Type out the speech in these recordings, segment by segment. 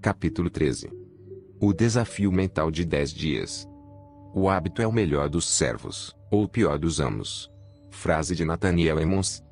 Capítulo 13. O desafio mental de 10 dias. O hábito é o melhor dos servos, ou o pior dos amos. Frase de Nathaniel Emmons.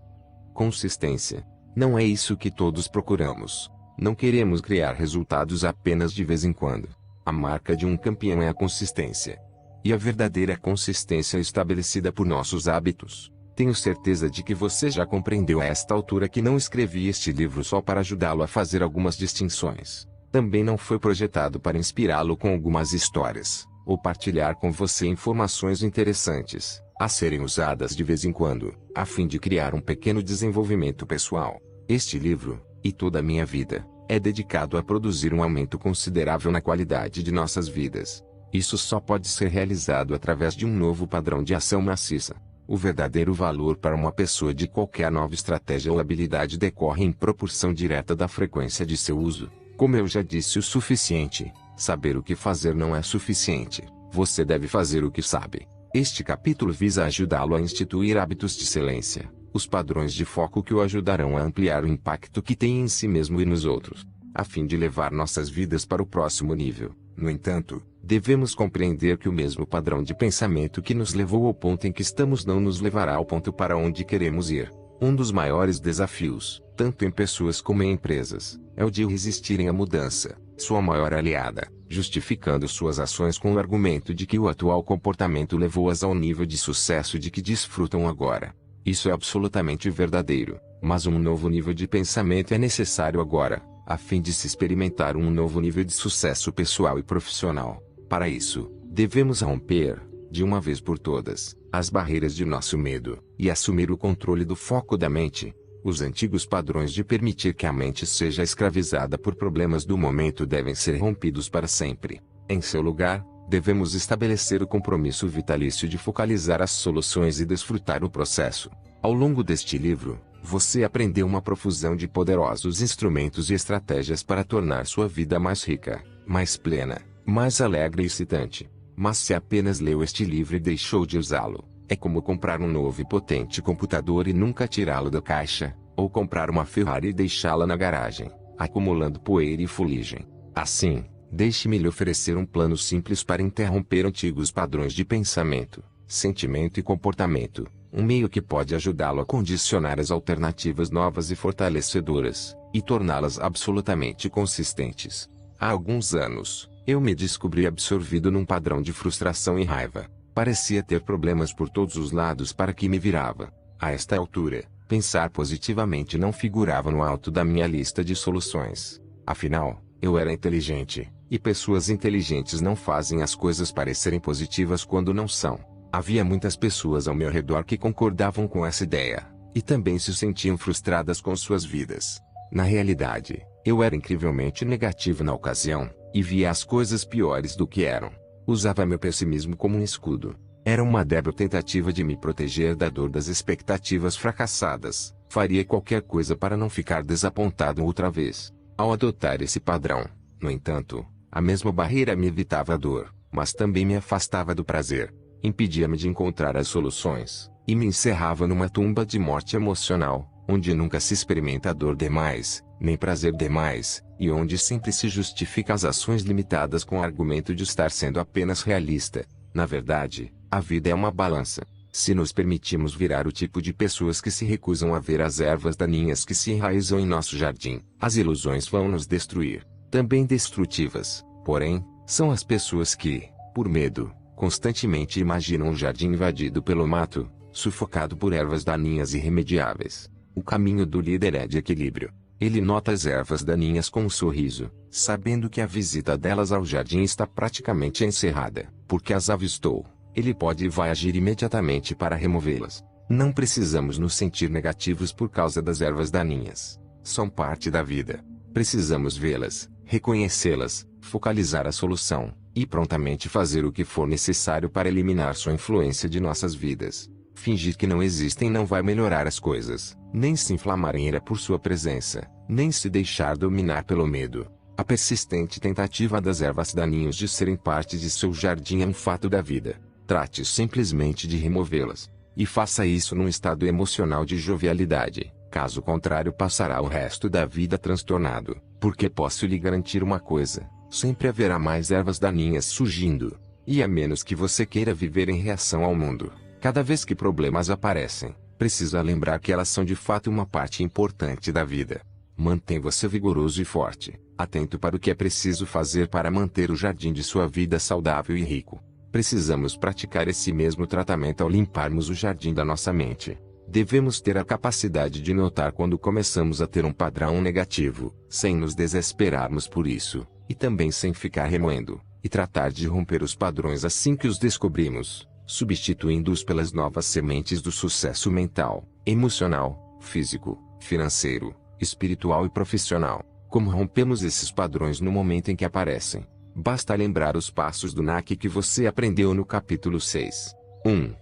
Consistência. Não é isso que todos procuramos. Não queremos criar resultados apenas de vez em quando. A marca de um campeão é a consistência. E a verdadeira consistência é estabelecida por nossos hábitos. Tenho certeza de que você já compreendeu a esta altura que não escrevi este livro só para ajudá-lo a fazer algumas distinções. Também não foi projetado para inspirá-lo com algumas histórias, ou partilhar com você informações interessantes, a serem usadas de vez em quando, a fim de criar um pequeno desenvolvimento pessoal. Este livro, e toda a minha vida, é dedicado a produzir um aumento considerável na qualidade de nossas vidas. Isso só pode ser realizado através de um novo padrão de ação maciça. O verdadeiro valor para uma pessoa de qualquer nova estratégia ou habilidade decorre em proporção direta da frequência de seu uso. Como eu já disse o suficiente, saber o que fazer não é suficiente. Você deve fazer o que sabe. Este capítulo visa ajudá-lo a instituir hábitos de excelência, os padrões de foco que o ajudarão a ampliar o impacto que tem em si mesmo e nos outros, a fim de levar nossas vidas para o próximo nível. No entanto, devemos compreender que o mesmo padrão de pensamento que nos levou ao ponto em que estamos não nos levará ao ponto para onde queremos ir. Um dos maiores desafios, tanto em pessoas como em empresas, é o de resistirem à mudança, sua maior aliada, justificando suas ações com o argumento de que o atual comportamento levou-as ao nível de sucesso de que desfrutam agora. Isso é absolutamente verdadeiro, mas um novo nível de pensamento é necessário agora, a fim de se experimentar um novo nível de sucesso pessoal e profissional. Para isso, devemos romper, de uma vez por todas, as barreiras de nosso medo, e assumir o controle do foco da mente. Os antigos padrões de permitir que a mente seja escravizada por problemas do momento devem ser rompidos para sempre. Em seu lugar, devemos estabelecer o compromisso vitalício de focalizar as soluções e desfrutar o processo. Ao longo deste livro, você aprendeu uma profusão de poderosos instrumentos e estratégias para tornar sua vida mais rica, mais plena, mais alegre e excitante. Mas se apenas leu este livro e deixou de usá-lo, é como comprar um novo e potente computador e nunca tirá-lo da caixa, ou comprar uma Ferrari e deixá-la na garagem, acumulando poeira e fuligem. Assim, deixe-me lhe oferecer um plano simples para interromper antigos padrões de pensamento, sentimento e comportamento, um meio que pode ajudá-lo a condicionar as alternativas novas e fortalecedoras, e torná-las absolutamente consistentes. Há alguns anos, eu me descobri absorvido num padrão de frustração e raiva. Parecia ter problemas por todos os lados para que me virava. A esta altura, pensar positivamente não figurava no alto da minha lista de soluções. Afinal, eu era inteligente, e pessoas inteligentes não fazem as coisas parecerem positivas quando não são. Havia muitas pessoas ao meu redor que concordavam com essa ideia, e também se sentiam frustradas com suas vidas. Na realidade, eu era incrivelmente negativo na ocasião, e via as coisas piores do que eram. Usava meu pessimismo como um escudo. Era uma débil tentativa de me proteger da dor das expectativas fracassadas. Faria qualquer coisa para não ficar desapontado outra vez. Ao adotar esse padrão, no entanto, a mesma barreira me evitava a dor, mas também me afastava do prazer. Impedia-me de encontrar as soluções, e me encerrava numa tumba de morte emocional, onde nunca se experimenta dor demais, nem prazer demais, e onde sempre se justifica as ações limitadas com o argumento de estar sendo apenas realista. Na verdade, a vida é uma balança. Se nos permitimos virar o tipo de pessoas que se recusam a ver as ervas daninhas que se enraizam em nosso jardim, as ilusões vão nos destruir. Também destrutivas, porém, são as pessoas que, por medo, constantemente imaginam um jardim invadido pelo mato, sufocado por ervas daninhas irremediáveis. O caminho do líder é de equilíbrio. Ele nota as ervas daninhas com um sorriso, sabendo que a visita delas ao jardim está praticamente encerrada. Porque as avistou, ele pode e vai agir imediatamente para removê-las. Não precisamos nos sentir negativos por causa das ervas daninhas. São parte da vida. Precisamos vê-las, reconhecê-las, focalizar a solução, e prontamente fazer o que for necessário para eliminar sua influência de nossas vidas. Fingir que não existem não vai melhorar as coisas, nem se inflamar em ira por sua presença, nem se deixar dominar pelo medo. A persistente tentativa das ervas daninhas de serem parte de seu jardim é um fato da vida. Trate simplesmente de removê-las. E faça isso num estado emocional de jovialidade. Caso contrário, passará o resto da vida transtornado, Porque posso lhe garantir uma coisa: sempre haverá mais ervas daninhas surgindo. E a menos que você queira viver em reação ao mundo, cada vez que problemas aparecem, precisa lembrar que elas são de fato uma parte importante da vida. Mantém você vigoroso e forte, atento para o que é preciso fazer para manter o jardim de sua vida saudável e rico. Precisamos praticar esse mesmo tratamento ao limparmos o jardim da nossa mente. Devemos ter a capacidade de notar quando começamos a ter um padrão negativo, sem nos desesperarmos por isso, e também sem ficar remoendo, e tratar de romper os padrões assim que os descobrimos, substituindo-os pelas novas sementes do sucesso mental, emocional, físico, financeiro, espiritual e profissional. Como rompemos esses padrões no momento em que aparecem? Basta lembrar os passos do NAC que você aprendeu no capítulo 6. 1.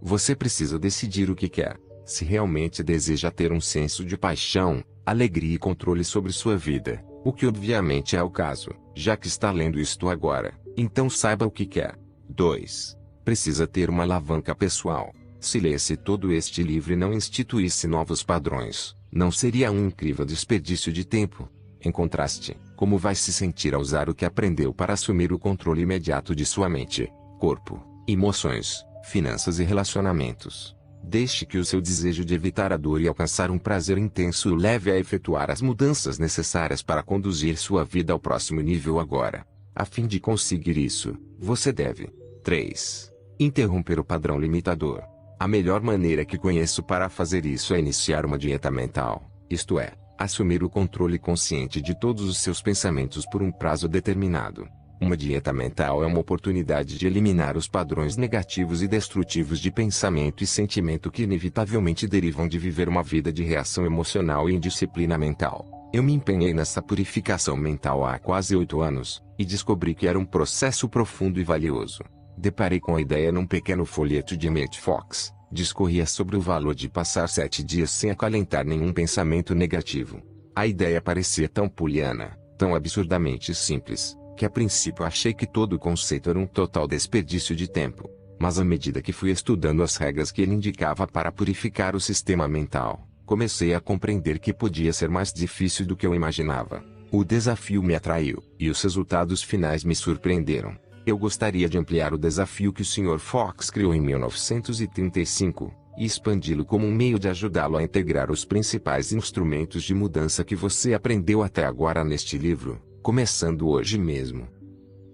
Você precisa decidir o que quer. Se realmente deseja ter um senso de paixão, alegria e controle sobre sua vida, o que obviamente é o caso, já que está lendo isto agora, então saiba o que quer. 2. Precisa ter uma alavanca pessoal. Se lesse todo este livro e não instituísse novos padrões, não seria um incrível desperdício de tempo? Em contraste, como vai se sentir ao usar o que aprendeu para assumir o controle imediato de sua mente, corpo, emoções, finanças e relacionamentos? Deixe que o seu desejo de evitar a dor e alcançar um prazer intenso o leve a efetuar as mudanças necessárias para conduzir sua vida ao próximo nível agora. A fim de conseguir isso, você deve 3. Interromper o padrão limitador. A melhor maneira que conheço para fazer isso é iniciar uma dieta mental, isto é, assumir o controle consciente de todos os seus pensamentos por um prazo determinado. Uma dieta mental é uma oportunidade de eliminar os padrões negativos e destrutivos de pensamento e sentimento que inevitavelmente derivam de viver uma vida de reação emocional e indisciplina mental. Eu me empenhei nessa purificação mental há quase 8 anos, e descobri que era um processo profundo e valioso. Deparei com a ideia num pequeno folheto de Emmett Fox. Discorria sobre o valor de passar 7 dias sem acalentar nenhum pensamento negativo. A ideia parecia tão poliana, tão absurdamente simples, que a princípio achei que todo o conceito era um total desperdício de tempo. Mas à medida que fui estudando as regras que ele indicava para purificar o sistema mental, comecei a compreender que podia ser mais difícil do que eu imaginava. O desafio me atraiu, e os resultados finais me surpreenderam. Eu gostaria de ampliar o desafio que o Sr. Fox criou em 1935, e expandi-lo como um meio de ajudá-lo a integrar os principais instrumentos de mudança que você aprendeu até agora neste livro, começando hoje mesmo.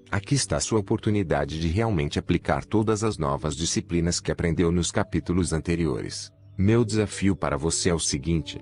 Aqui está sua oportunidade de realmente aplicar todas as novas disciplinas que aprendeu nos capítulos anteriores. Meu desafio para você é o seguinte: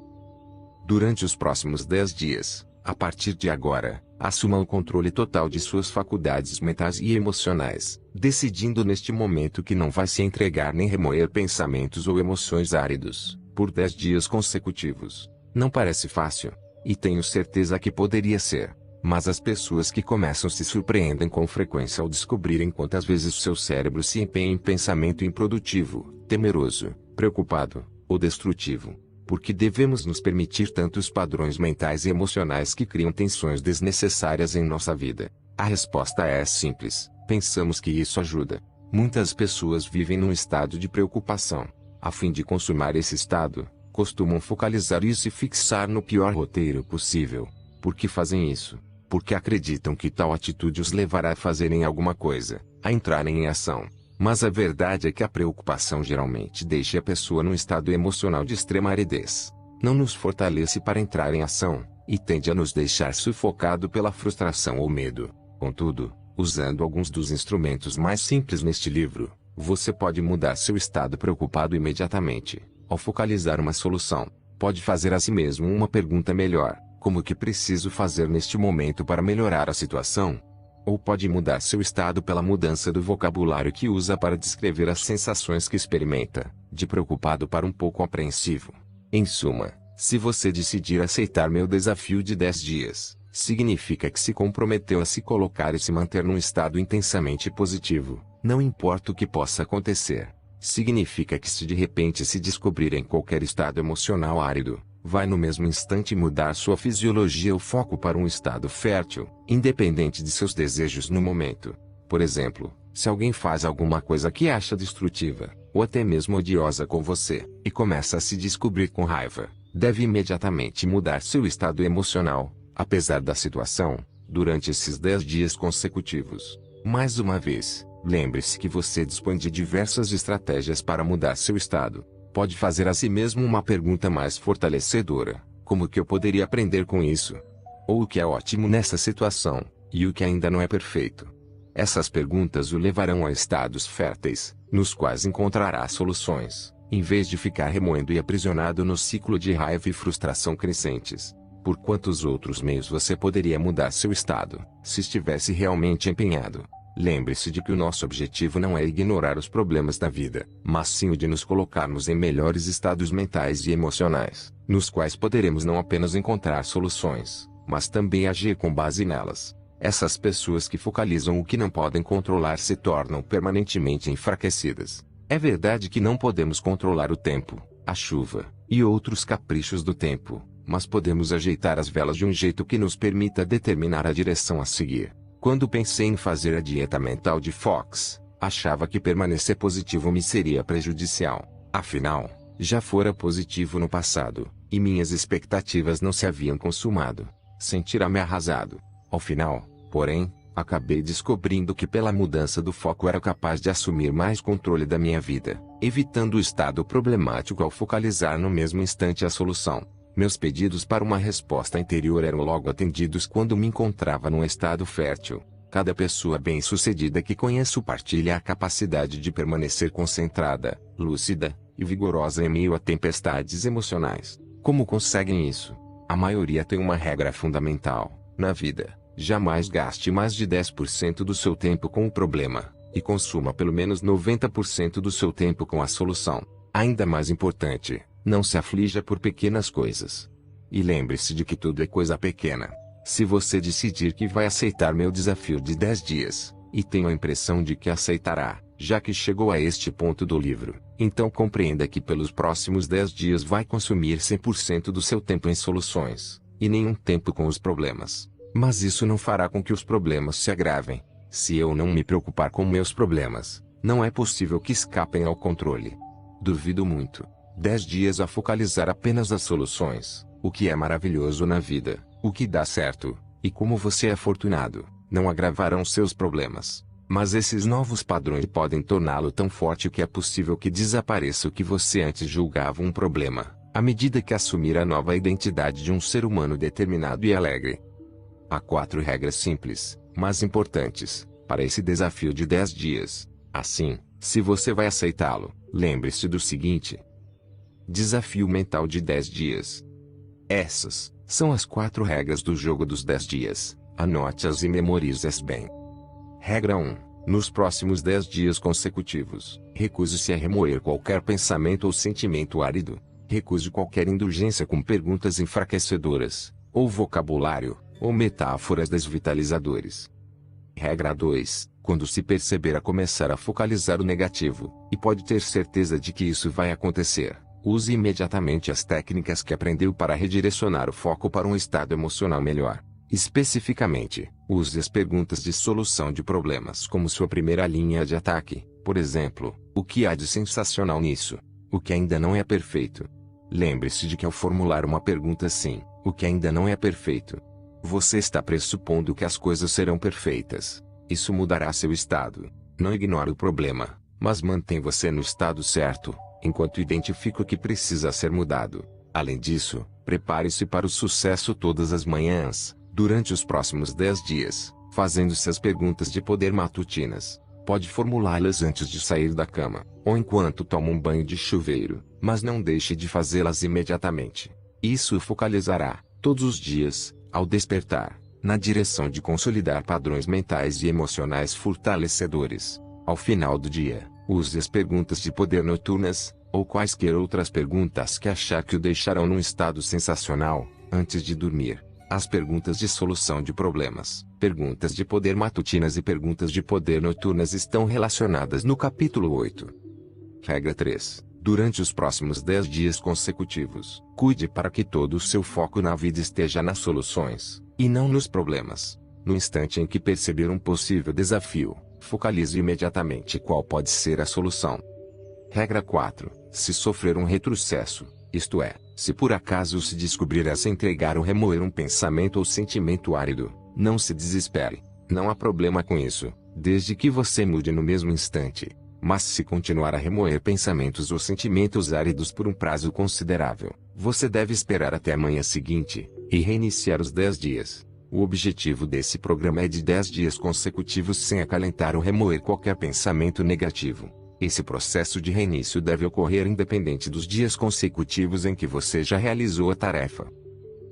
durante os próximos 10 dias, a partir de agora, assuma o controle total de suas faculdades mentais e emocionais, decidindo neste momento que não vai se entregar nem remoer pensamentos ou emoções áridos, por 10 dias consecutivos. Não parece fácil, e tenho certeza que poderia ser, mas as pessoas que começam se surpreendem com frequência ao descobrirem quantas vezes seu cérebro se empenha em pensamento improdutivo, temeroso, preocupado, ou destrutivo. Porque devemos nos permitir tantos padrões mentais e emocionais que criam tensões desnecessárias em nossa vida? A resposta é simples: pensamos que isso ajuda. Muitas pessoas vivem num estado de preocupação. A fim de consumar esse estado, costumam focalizar isso e fixar no pior roteiro possível. Por que fazem isso? Porque acreditam que tal atitude os levará a fazerem alguma coisa, a entrarem em ação. Mas a verdade é que a preocupação geralmente deixa a pessoa num estado emocional de extrema aridez. Não nos fortalece para entrar em ação, e tende a nos deixar sufocado pela frustração ou medo. Contudo, usando alguns dos instrumentos mais simples neste livro, você pode mudar seu estado preocupado imediatamente. Ao focalizar uma solução, pode fazer a si mesmo uma pergunta melhor: como que preciso fazer neste momento para melhorar a situação? Ou pode mudar seu estado pela mudança do vocabulário que usa para descrever as sensações que experimenta, de preocupado para um pouco apreensivo. Em suma, se você decidir aceitar meu desafio de 10 dias, significa que se comprometeu a se colocar e se manter num estado intensamente positivo, não importa o que possa acontecer. Significa que se de repente se descobrir em qualquer estado emocional árido, vai no mesmo instante mudar sua fisiologia ou foco para um estado fértil, independente de seus desejos no momento. Por exemplo, se alguém faz alguma coisa que acha destrutiva, ou até mesmo odiosa com você, e começa a se descobrir com raiva, deve imediatamente mudar seu estado emocional, apesar da situação, durante esses 10 dias consecutivos. Mais uma vez, lembre-se que você dispõe de diversas estratégias para mudar seu estado. Pode fazer a si mesmo uma pergunta mais fortalecedora, como o que eu poderia aprender com isso? Ou o que é ótimo nessa situação, e o que ainda não é perfeito? Essas perguntas o levarão a estados férteis, nos quais encontrará soluções, em vez de ficar remoendo e aprisionado no ciclo de raiva e frustração crescentes. Por quantos outros meios você poderia mudar seu estado, se estivesse realmente empenhado? Lembre-se de que o nosso objetivo não é ignorar os problemas da vida, mas sim o de nos colocarmos em melhores estados mentais e emocionais, nos quais poderemos não apenas encontrar soluções, mas também agir com base nelas. Essas pessoas que focalizam o que não podem controlar se tornam permanentemente enfraquecidas. É verdade que não podemos controlar o tempo, a chuva, e outros caprichos do tempo, mas podemos ajeitar as velas de um jeito que nos permita determinar a direção a seguir. Quando pensei em fazer a dieta mental de Fox, achava que permanecer positivo me seria prejudicial. Afinal, já fora positivo no passado, e minhas expectativas não se haviam consumado. Sentia-me arrasado. Ao final, porém, acabei descobrindo que pela mudança do foco era capaz de assumir mais controle da minha vida, evitando o estado problemático ao focalizar no mesmo instante a solução. Meus pedidos para uma resposta interior eram logo atendidos quando me encontrava num estado fértil. Cada pessoa bem-sucedida que conheço partilha a capacidade de permanecer concentrada, lúcida e vigorosa em meio a tempestades emocionais. Como conseguem isso? A maioria tem uma regra fundamental na vida: jamais gaste mais de 10% do seu tempo com o problema, e consuma pelo menos 90% do seu tempo com a solução. Ainda mais importante, não se aflija por pequenas coisas. E lembre-se de que tudo é coisa pequena. Se você decidir que vai aceitar meu desafio de 10 dias, e tenho a impressão de que aceitará, já que chegou a este ponto do livro, então compreenda que pelos próximos 10 dias vai consumir 100% do seu tempo em soluções, e nenhum tempo com os problemas. Mas isso não fará com que os problemas se agravem. Se eu não me preocupar com meus problemas, não é possível que escapem ao controle. Duvido muito. 10 dias a focalizar apenas as soluções, o que é maravilhoso na vida, o que dá certo, e como você é afortunado, não agravarão seus problemas. Mas esses novos padrões podem torná-lo tão forte que é possível que desapareça o que você antes julgava um problema, à medida que assumir a nova identidade de um ser humano determinado e alegre. Há 4 regras simples, mas importantes, para esse desafio de 10 dias. Assim, se você vai aceitá-lo, lembre-se do seguinte: desafio mental de 10 dias. Essas são as 4 regras do jogo dos 10 dias. Anote-as e memorize-as bem. Regra 1. Nos próximos 10 dias consecutivos, recuse-se a remoer qualquer pensamento ou sentimento árido. Recuse qualquer indulgência com perguntas enfraquecedoras, ou vocabulário, ou metáforas desvitalizadores. Regra 2. Quando se perceber a começar a focalizar o negativo, e pode ter certeza de que isso vai acontecer, use imediatamente as técnicas que aprendeu para redirecionar o foco para um estado emocional melhor. Especificamente, use as perguntas de solução de problemas como sua primeira linha de ataque. Por exemplo, o que há de sensacional nisso? O que ainda não é perfeito? Lembre-se de que ao formular uma pergunta assim, o que ainda não é perfeito, você está pressupondo que as coisas serão perfeitas. Isso mudará seu estado. Não ignore o problema, mas mantém você no estado certo, enquanto identifica o que precisa ser mudado. Além disso, prepare-se para o sucesso todas as manhãs, durante os próximos 10 dias, fazendo-se as perguntas de poder matutinas. Pode formulá-las antes de sair da cama, ou enquanto toma um banho de chuveiro, mas não deixe de fazê-las imediatamente. Isso o focalizará, todos os dias, ao despertar, na direção de consolidar padrões mentais e emocionais fortalecedores. Ao final do dia, use as perguntas de poder noturnas, ou quaisquer outras perguntas que achar que o deixarão num estado sensacional, antes de dormir. As perguntas de solução de problemas, perguntas de poder matutinas e perguntas de poder noturnas estão relacionadas no capítulo 8. Regra 3. Durante os próximos 10 dias consecutivos, cuide para que todo o seu foco na vida esteja nas soluções, e não nos problemas. No instante em que perceber um possível desafio, focalize imediatamente qual pode ser a solução. Regra 4. Se sofrer um retrocesso, Isto é, se por acaso se descobrir a se entregar ou remoer um pensamento ou sentimento árido, não se desespere. Não há problema com isso, desde que você mude no mesmo instante. Mas se continuar a remoer pensamentos ou sentimentos áridos por um prazo considerável, você deve esperar até a manhã seguinte, e reiniciar os 10 dias. O objetivo desse programa é de 10 dias consecutivos sem acalentar ou remoer qualquer pensamento negativo. Esse processo de reinício deve ocorrer independente dos dias consecutivos em que você já realizou a tarefa.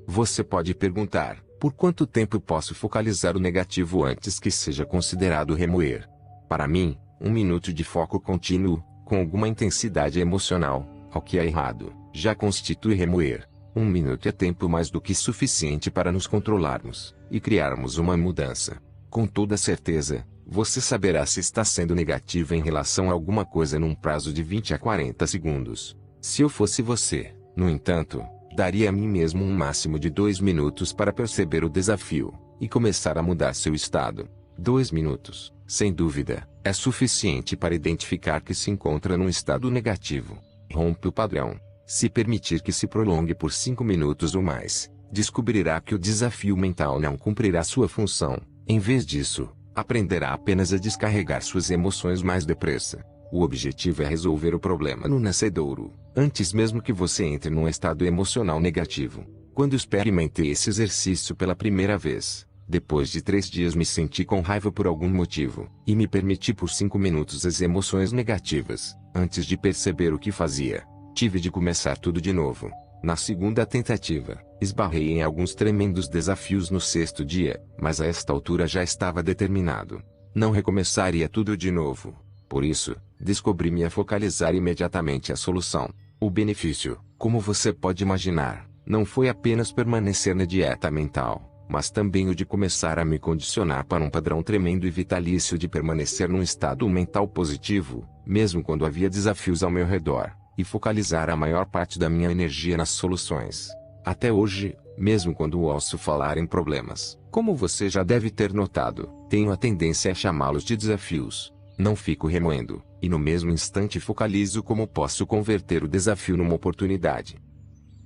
Você pode perguntar, por quanto tempo posso focalizar o negativo antes que seja considerado remoer? Para mim, 1 minuto de foco contínuo, com alguma intensidade emocional, ao que é errado, já constitui remoer. 1 minuto é tempo mais do que suficiente para nos controlarmos, e criarmos uma mudança. Com toda certeza, você saberá se está sendo negativo em relação a alguma coisa num prazo de 20 a 40 segundos. Se eu fosse você, no entanto, daria a mim mesmo um máximo de 2 minutos para perceber o desafio, e começar a mudar seu estado. 2 minutos, sem dúvida, é suficiente para identificar que se encontra num estado negativo. Rompe o padrão. Se permitir que se prolongue por 5 minutos ou mais, descobrirá que o desafio mental não cumprirá sua função. Em vez disso, aprenderá apenas a descarregar suas emoções mais depressa. O objetivo é resolver o problema no nascedouro, antes mesmo que você entre num estado emocional negativo. Quando experimentei esse exercício pela primeira vez, depois de 3 dias me senti com raiva por algum motivo, e me permiti por 5 minutos as emoções negativas. Antes de perceber o que fazia, tive de começar tudo de novo. Na segunda tentativa, esbarrei em alguns tremendos desafios no 6º dia, mas a esta altura já estava determinado. Não recomeçaria tudo de novo. Por isso, descobri-me a focalizar imediatamente a solução. O benefício, como você pode imaginar, não foi apenas permanecer na dieta mental, mas também o de começar a me condicionar para um padrão tremendo e vitalício de permanecer num estado mental positivo, mesmo quando havia desafios ao meu redor, e focalizar a maior parte da minha energia nas soluções. Até hoje, mesmo quando ouço falar em problemas, como você já deve ter notado, tenho a tendência a chamá-los de desafios. Não fico remoendo, e no mesmo instante focalizo como posso converter o desafio numa oportunidade.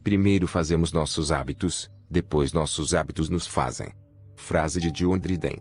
Primeiro fazemos nossos hábitos, depois nossos hábitos nos fazem. Frase de John Dryden.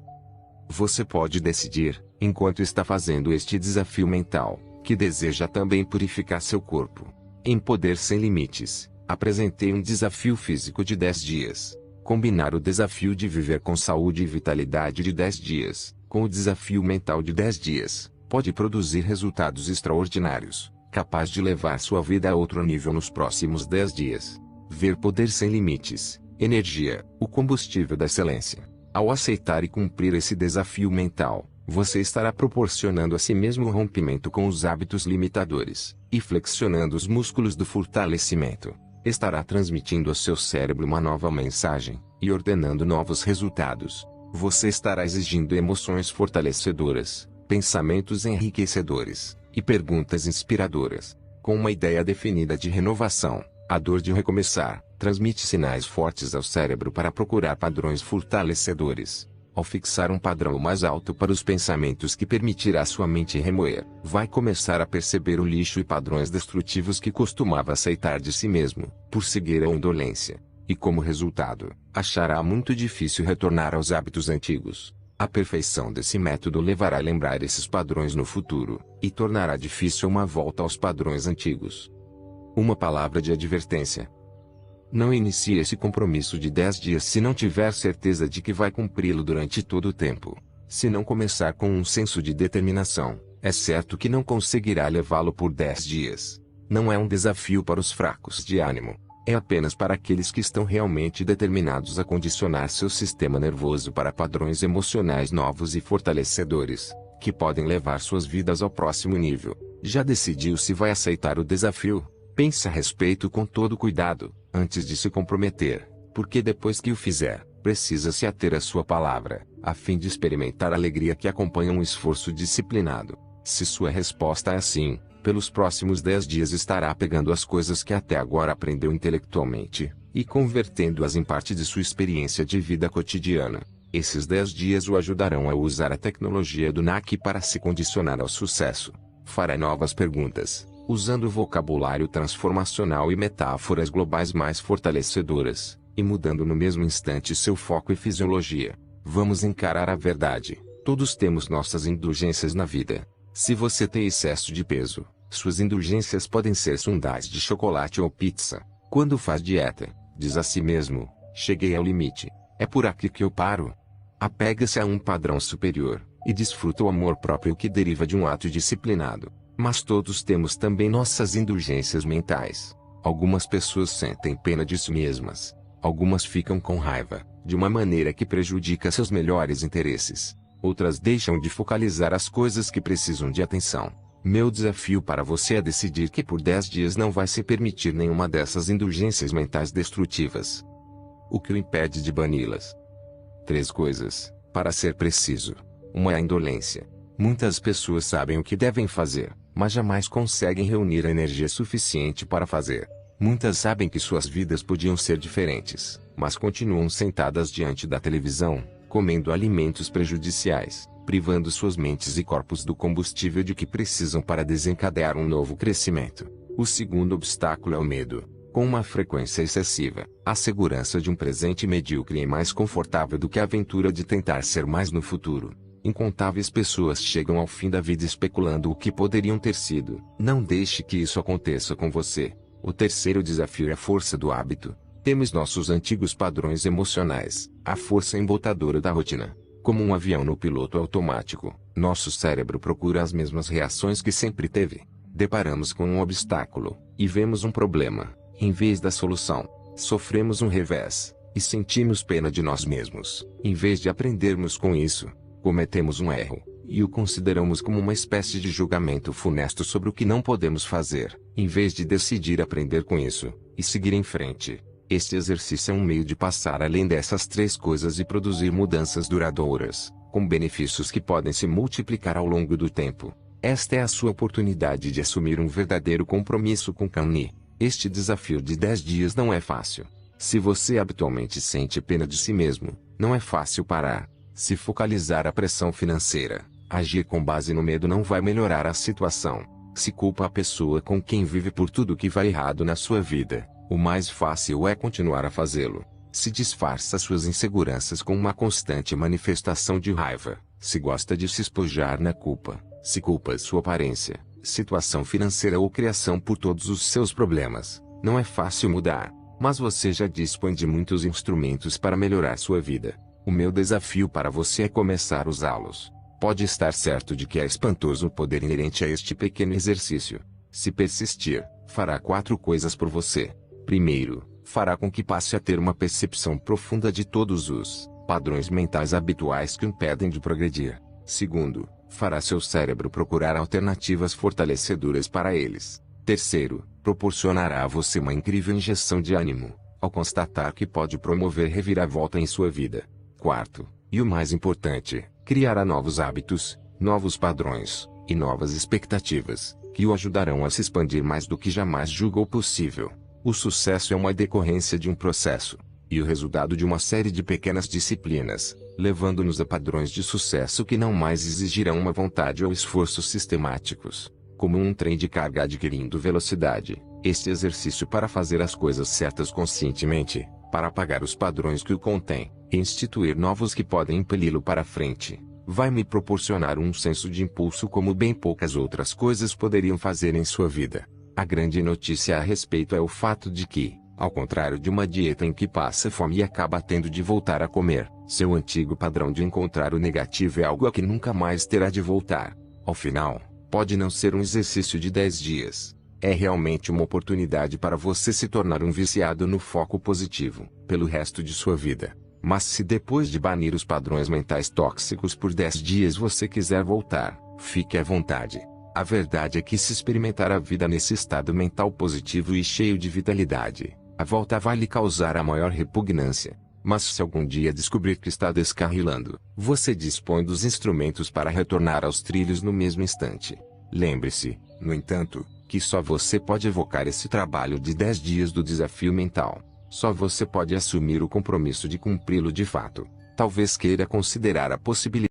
Você pode decidir, enquanto está fazendo este desafio mental, que deseja também purificar seu corpo. Em Poder Sem Limites, apresentei um desafio físico de 10 dias. Combinar o desafio de viver com saúde e vitalidade de 10 dias, com o desafio mental de 10 dias, pode produzir resultados extraordinários, capaz de levar sua vida a outro nível nos próximos 10 dias. Ver Poder Sem Limites, energia, o combustível da excelência. Ao aceitar e cumprir esse desafio mental, você estará proporcionando a si mesmo o rompimento com os hábitos limitadores, e flexionando os músculos do fortalecimento. Estará transmitindo ao seu cérebro uma nova mensagem, e ordenando novos resultados. Você estará exigindo emoções fortalecedoras, pensamentos enriquecedores, e perguntas inspiradoras. Com uma ideia definida de renovação, a dor de recomeçar, transmite sinais fortes ao cérebro para procurar padrões fortalecedores. Ao fixar um padrão mais alto para os pensamentos que permitirá sua mente remoer, vai começar a perceber o lixo e padrões destrutivos que costumava aceitar de si mesmo, por seguir a indolência. E como resultado, achará muito difícil retornar aos hábitos antigos. A perfeição desse método levará a lembrar esses padrões no futuro, e tornará difícil uma volta aos padrões antigos. Uma palavra de advertência. Não inicie esse compromisso de 10 dias se não tiver certeza de que vai cumpri-lo durante todo o tempo. Se não começar com um senso de determinação, é certo que não conseguirá levá-lo por 10 dias. Não é um desafio para os fracos de ânimo. É apenas para aqueles que estão realmente determinados a condicionar seu sistema nervoso para padrões emocionais novos e fortalecedores, que podem levar suas vidas ao próximo nível. Já decidiu se vai aceitar o desafio? Pense a respeito com todo cuidado, antes de se comprometer, porque depois que o fizer, precisa se ater à sua palavra, a fim de experimentar a alegria que acompanha um esforço disciplinado. Se sua resposta é sim, pelos próximos 10 dias estará pegando as coisas que até agora aprendeu intelectualmente, e convertendo-as em parte de sua experiência de vida cotidiana. Esses 10 dias o ajudarão a usar a tecnologia do NAC para se condicionar ao sucesso. Fará novas perguntas, usando vocabulário transformacional e metáforas globais mais fortalecedoras, e mudando no mesmo instante seu foco e fisiologia. Vamos encarar a verdade. Todos temos nossas indulgências na vida. Se você tem excesso de peso, suas indulgências podem ser sundaes de chocolate ou pizza. Quando faz dieta, diz a si mesmo: cheguei ao limite. É por aqui que eu paro. Apega-se a um padrão superior, e desfruta o amor próprio que deriva de um ato disciplinado. Mas todos temos também nossas indulgências mentais. Algumas pessoas sentem pena de si mesmas. Algumas ficam com raiva, de uma maneira que prejudica seus melhores interesses. Outras deixam de focalizar as coisas que precisam de atenção. Meu desafio para você é decidir que por 10 dias não vai se permitir nenhuma dessas indulgências mentais destrutivas. O que o impede de bani-las? 3 coisas, para ser preciso. 1 é a indolência. Muitas pessoas sabem o que devem fazer, mas jamais conseguem reunir a energia suficiente para fazer. Muitas sabem que suas vidas podiam ser diferentes, mas continuam sentadas diante da televisão, comendo alimentos prejudiciais, privando suas mentes e corpos do combustível de que precisam para desencadear um novo crescimento. O segundo obstáculo é o medo. Com uma frequência excessiva, a segurança de um presente medíocre é mais confortável do que a aventura de tentar ser mais no futuro. Incontáveis pessoas chegam ao fim da vida especulando o que poderiam ter sido. Não deixe que isso aconteça com você. O terceiro desafio é a força do hábito. Temos nossos antigos padrões emocionais, a força embotadora da rotina. Como um avião no piloto automático, nosso cérebro procura as mesmas reações que sempre teve. Deparamos com um obstáculo, e vemos um problema, em vez da solução. Sofremos um revés, e sentimos pena de nós mesmos. Em vez de aprendermos com isso, cometemos um erro, e o consideramos como uma espécie de julgamento funesto sobre o que não podemos fazer, em vez de decidir aprender com isso, e seguir em frente. Este exercício é um meio de passar além dessas 3 coisas e produzir mudanças duradouras, com benefícios que podem se multiplicar ao longo do tempo. Esta é a sua oportunidade de assumir um verdadeiro compromisso com Kanye. Este desafio de 10 dias não é fácil. Se você habitualmente sente pena de si mesmo, não é fácil parar. Se focalizar a pressão financeira, agir com base no medo não vai melhorar a situação. Se culpa a pessoa com quem vive por tudo que vai errado na sua vida, o mais fácil é continuar a fazê-lo. Se disfarça suas inseguranças com uma constante manifestação de raiva, se gosta de se espojar na culpa, se culpa sua aparência, situação financeira ou criação por todos os seus problemas, não é fácil mudar, mas você já dispõe de muitos instrumentos para melhorar sua vida. O meu desafio para você é começar a usá-los. Pode estar certo de que é espantoso o poder inerente a este pequeno exercício. Se persistir, fará 4 coisas por você. Primeiro, fará com que passe a ter uma percepção profunda de todos os padrões mentais habituais que o impedem de progredir. Segundo, fará seu cérebro procurar alternativas fortalecedoras para eles. Terceiro, proporcionará a você uma incrível injeção de ânimo, ao constatar que pode promover reviravolta em sua vida. Quarto, e o mais importante, criará novos hábitos, novos padrões, e novas expectativas, que o ajudarão a se expandir mais do que jamais julgou possível. O sucesso é uma decorrência de um processo, e o resultado de uma série de pequenas disciplinas, levando-nos a padrões de sucesso que não mais exigirão uma vontade ou esforços sistemáticos. Como um trem de carga adquirindo velocidade, este exercício para fazer as coisas certas conscientemente, para apagar os padrões que o contêm, e instituir novos que podem impeli-lo para frente, vai me proporcionar um senso de impulso como bem poucas outras coisas poderiam fazer em sua vida. A grande notícia a respeito é o fato de que, ao contrário de uma dieta em que passa fome e acaba tendo de voltar a comer, seu antigo padrão de encontrar o negativo é algo a que nunca mais terá de voltar. Ao final, pode não ser um exercício de 10 dias. É realmente uma oportunidade para você se tornar um viciado no foco positivo, pelo resto de sua vida. Mas se depois de banir os padrões mentais tóxicos por 10 dias você quiser voltar, fique à vontade. A verdade é que se experimentar a vida nesse estado mental positivo e cheio de vitalidade, a volta vai lhe causar a maior repugnância. Mas se algum dia descobrir que está descarrilando, você dispõe dos instrumentos para retornar aos trilhos no mesmo instante. Lembre-se, no entanto, que só você pode evocar esse trabalho de 10 dias do desafio mental. Só você pode assumir o compromisso de cumpri-lo de fato. Talvez queira considerar a possibilidade